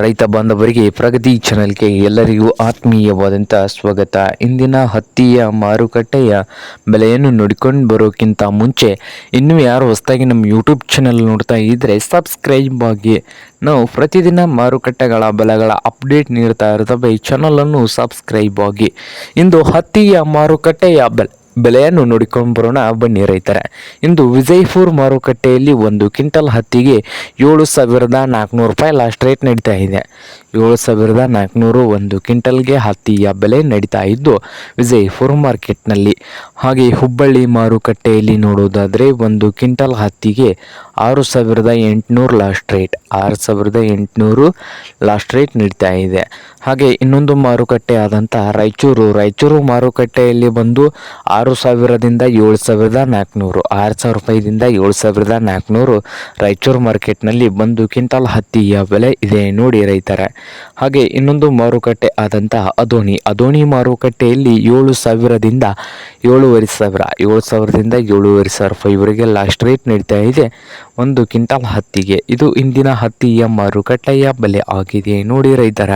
ರೈತ ಬಾಂಧವರಿಗೆ ಪ್ರಗತಿ ಚಾನೆಲ್ಗೆ ಎಲ್ಲರಿಗೂ ಆತ್ಮೀಯವಾದಂಥ ಸ್ವಾಗತ. ಇಂದಿನ ಹತ್ತಿಯ ಮಾರುಕಟ್ಟೆಯ ಬೆಲೆಯನ್ನು ನೋಡಿಕೊಂಡು ಬರೋಕ್ಕಿಂತ ಮುಂಚೆ ಇನ್ನೂ ಯಾರು ಹೊಸದಾಗಿ ನಮ್ಮ ಯೂಟ್ಯೂಬ್ ಚಾನೆಲ್ ನೋಡ್ತಾ ಇದ್ದರೆ ಸಬ್ಸ್ಕ್ರೈಬ್ ಆಗಿ. ನಾವು ಪ್ರತಿದಿನ ಮಾರುಕಟ್ಟೆಗಳ ಬೆಲೆಗಳ ಅಪ್ಡೇಟ್ ನೀಡ್ತಾ ಇರ್ತವೆ. ಈ ಚಾನಲನ್ನು ಸಬ್ಸ್ಕ್ರೈಬ್ ಆಗಿ. ಇಂದು ಹತ್ತಿಯ ಮಾರುಕಟ್ಟೆಯ ಬೆಲೆಯನ್ನು ನೋಡಿಕೊಂಡು ಬರೋಣ ಬನ್ನಿ ರೈತರೆ. ಇಂದು ವಿಜಯಪುರ ಮಾರುಕಟ್ಟೆಯಲ್ಲಿ ಒಂದು ಕ್ವಿಂಟಲ್ ಹತ್ತಿಗೆ 7,400 ರೂಪಾಯಿ ಲಾಸ್ಟ್ ರೇಟ್ ನಡೀತಾ ಇದೆ. 7,400 ಒಂದು ಕ್ವಿಂಟಲ್ಗೆ ಹತ್ತಿಯ ಬೆಲೆ ನಡೀತಾ ಇದ್ದು ವಿಜಯಪುರ ಮಾರ್ಕೆಟ್ನಲ್ಲಿ. ಹಾಗೆ ಹುಬ್ಬಳ್ಳಿ ಮಾರುಕಟ್ಟೆಯಲ್ಲಿ ನೋಡೋದಾದರೆ ಒಂದು ಕ್ವಿಂಟಲ್ ಹತ್ತಿಗೆ 6,800 ಲಾಸ್ಟ್ ರೇಟ್. 6,800 ಲಾಸ್ಟ್ ರೇಟ್ ನಡೀತಾ ಇದೆ. ಹಾಗೆ ಇನ್ನೊಂದು ಮಾರುಕಟ್ಟೆ ಆದಂಥ ರಾಯಚೂರು ಮಾರುಕಟ್ಟೆಯಲ್ಲಿ ಬಂದು 6,000ದಿಂದ 7,400, 6,000 ರೂಪಾಯಿದಿಂದ 7,400 ರಾಯಚೂರು ಮಾರ್ಕೆಟ್ನಲ್ಲಿ ಒಂದು ಕ್ವಿಂಟಲ್ ಹತ್ತಿಯ ಬೆಲೆ ಇದೆ ನೋಡಿ ರೈತರ. ಹಾಗೆ ಇನ್ನೊಂದು ಮಾರುಕಟ್ಟೆ ಆದಂಥ ಅದೋಣಿ ಮಾರುಕಟ್ಟೆಯಲ್ಲಿ 7,000ದಿಂದ 7,500, 7,000ದಿಂದ 7,500 ರೂಪಾಯಿವರೆಗೆ ಲಾಸ್ಟ್ ರೇಟ್ ನಡೀತಾ ಇದೆ ಒಂದು ಕ್ವಿಂಟಲ್ ಹತ್ತಿಗೆ. ಇದು ಇಂದಿನ ಹತ್ತಿಯ ಮಾರುಕಟ್ಟೆಯ ಬೆಲೆ ಆಗಿದೆ ನೋಡಿ ರೈತರ.